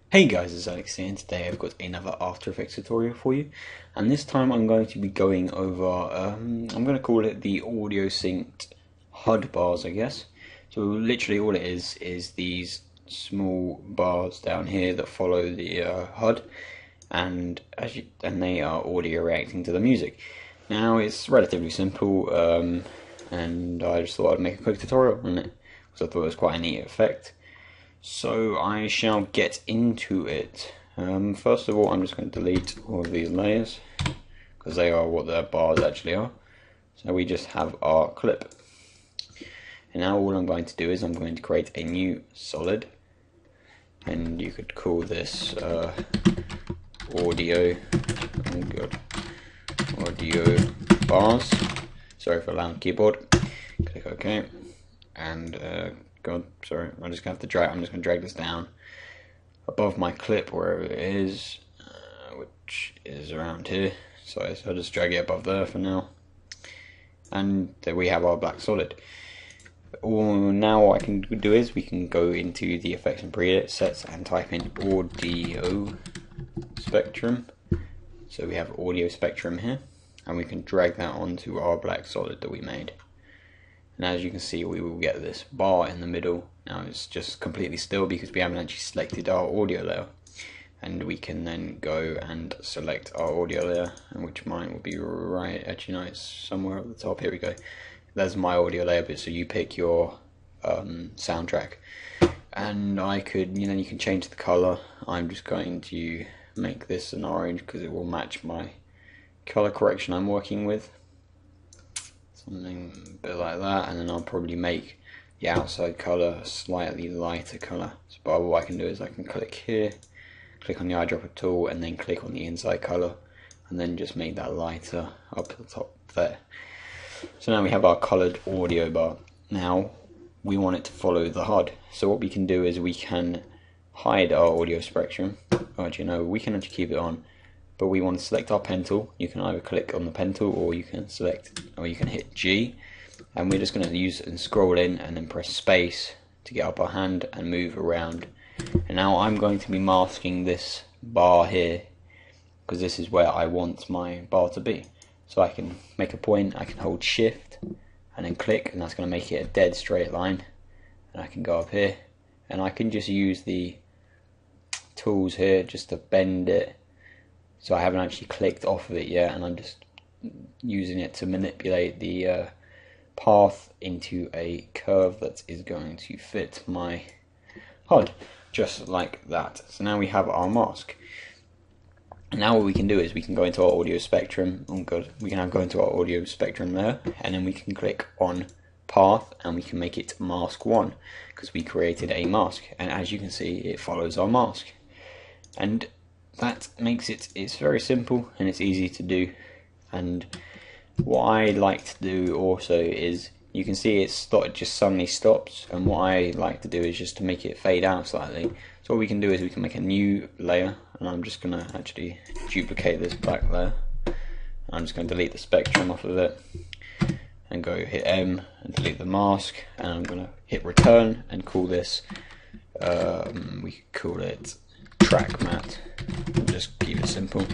Hey guys, it's Alex here, and today I've got another After Effects tutorial for you. And this time I'm going to be going over, I'm going to call it the audio synced HUD bars, I guess. So literally all it is these small bars down here that follow the HUD, and they are audio reacting to the music. Now it's relatively simple, and I just thought I'd make a quick tutorial on it because I thought it was quite a neat effect. So I shall get into it. First of all, I'm just going to delete all of these layers because they are what the bars actually are. So we just have our clip. And now all I'm going to do is I'm going to create a new solid, and you could call this audio. Oh god, audio bars. Sorry for a loud keyboard. Click OK, and God, sorry, I'm just gonna drag this down above my clip wherever it is, which is around here. So I'll just drag it above there for now, and there we have our black solid. Now what I can do is we can go into the effects and presets and type in audio spectrum. So we have audio spectrum here, and we can drag that onto our black solid that we made. And as you can see, we will get this bar in the middle. Now it's just completely still because we haven't actually selected our audio layer. And we can then go and select our audio layer, and which mine will be right, actually no, it's somewhere at the top. Here we go. There's my audio layer bit, so you pick your soundtrack. And I could, you can change the color. I'm just going to make this an orange because it will match my color correction I'm working with. Something a bit like that, and then I'll probably make the outside color a slightly lighter color. So what I can do is I can click here, click on the eyedropper tool, and then click on the inside color, and then just make that lighter up at the top there. So now we have our colored audio bar. Now we want it to follow the HUD. So what we can do is we can hide our audio spectrum. Actually no, we can actually keep it on. But we want to select our pen tool. You can either click on the pen tool, or you can hit G, and we're just going to use and scroll in and then press space to get up our hand and move around. And now I'm going to be masking this bar here because this is where I want my bar to be. So I can make a point, I can hold shift and then click, and that's going to make it a dead straight line. And I can go up here and I can just use the tools here just to bend it. So I haven't actually clicked off of it yet, and I'm just using it to manipulate the path into a curve that is going to fit my HUD, just like that. So now we have our mask. And now what we can do is we can go into our audio spectrum. Oh god, we can now go into our audio spectrum there, and then we can click on path, and we can make it mask 1 because we created a mask. And as you can see, it follows our mask. And that makes it's very simple and it's easy to do. And what I like to do also is, you can see it just suddenly stops, and what I like to do is just to make it fade out slightly. So what we can do is we can make a new layer, and I'm just going to actually duplicate this black layer. I'm just going to delete the spectrum off of it and go hit M and delete the mask, and I'm going to hit return and call this, we could call it track mat. Just keep it simple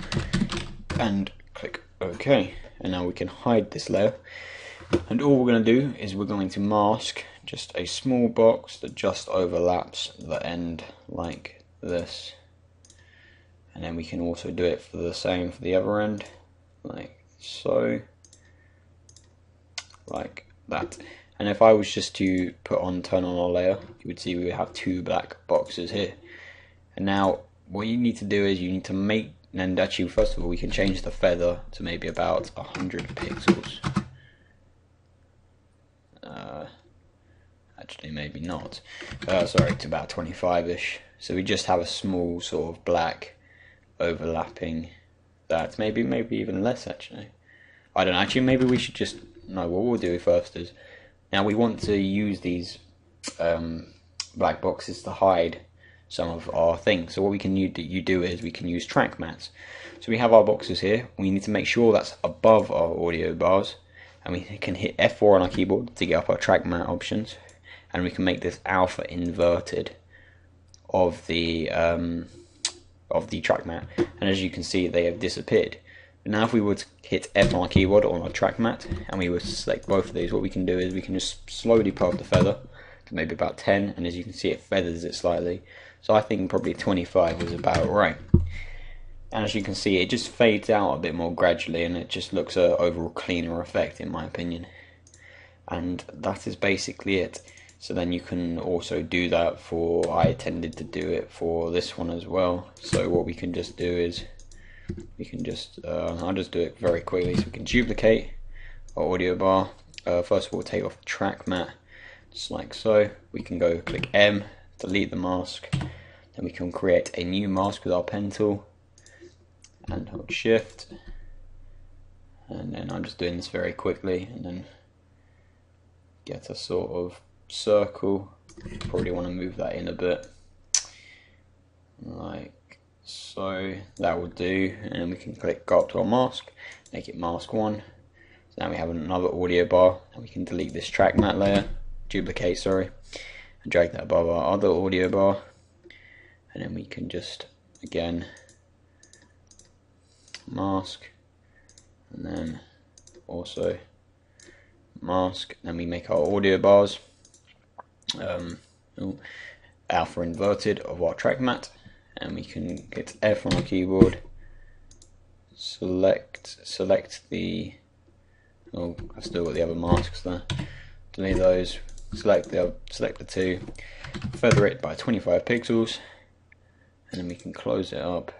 and click OK, and now we can hide this layer. And all we're going to do is we're going to mask just a small box that just overlaps the end like this, and then we can also do it for the same for the other end, like so, like that. And if I was just to turn on our layer, you would see we would have two black boxes here. And now what you need to do is you need to make, and actually first of all we can change the feather to maybe about 100 pixels. Actually maybe not, sorry, to about 25ish. So we just have a small sort of black overlapping that, maybe even less actually. I don't know, actually maybe we should just, no, what we'll do first is, now we want to use these black boxes to hide some of our things. So what we can do is we can use track mats. So we have our boxes here. We need to make sure that's above our audio bars, and we can hit F4 on our keyboard to get up our track mat options, and we can make this alpha inverted of the of the track mat, and as you can see, they have disappeared. Now if we were to hit F on our keyboard or on our track mat and we were to select both of these, what we can do is we can just slowly pull up the feather to maybe about 10, and as you can see, it feathers it slightly. So I think probably 25 was about right. And as you can see, it just fades out a bit more gradually, and it just looks an overall cleaner effect in my opinion. And that is basically it. So then you can also do that for, I tended to do it for this one as well. So what we can just do is we can just I'll just do it very quickly. So we can duplicate our audio bar. First of all, take off the track mat just like so. We can go click M, delete the mask, then we can create a new mask with our pen tool and hold shift, and then I'm just doing this very quickly, and then get a sort of circle. Probably want to move that in a bit like so. That will do, and then we can go up to our mask, make it mask 1. So now we have another audio bar, and we can delete this track mat layer, duplicate, sorry, and drag that above our other audio bar, and then we can just again mask, and then also mask, and then we make our audio bars alpha inverted of our track mat, and we can get F on our keyboard, select the, oh, I've still got the other masks there, delete those, select the two, feather it by 25 pixels, and then we can close it up,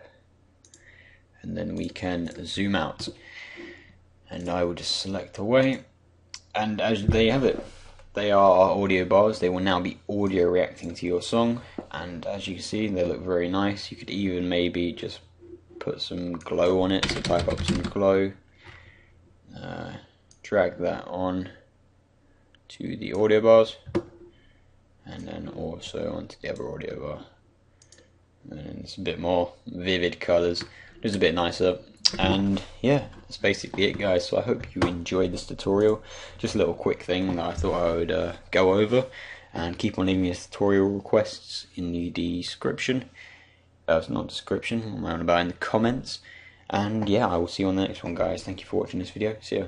and then we can zoom out, and I will just select away, and as there you have it, they are our audio bars. They will now be audio reacting to your song, and as you can see, they look very nice. You could even maybe just put some glow on it, so type up some glow, drag that on to the audio bars, and then also onto the other audio bar, and it's a bit more vivid colours, just a bit nicer. And yeah, that's basically it, guys. So I hope you enjoyed this tutorial. Just a little quick thing that I thought I would go over, and keep on leaving your tutorial requests in the description. It's not description, I'm around about in the comments. And yeah, I will see you on the next one, guys. Thank you for watching this video. See ya.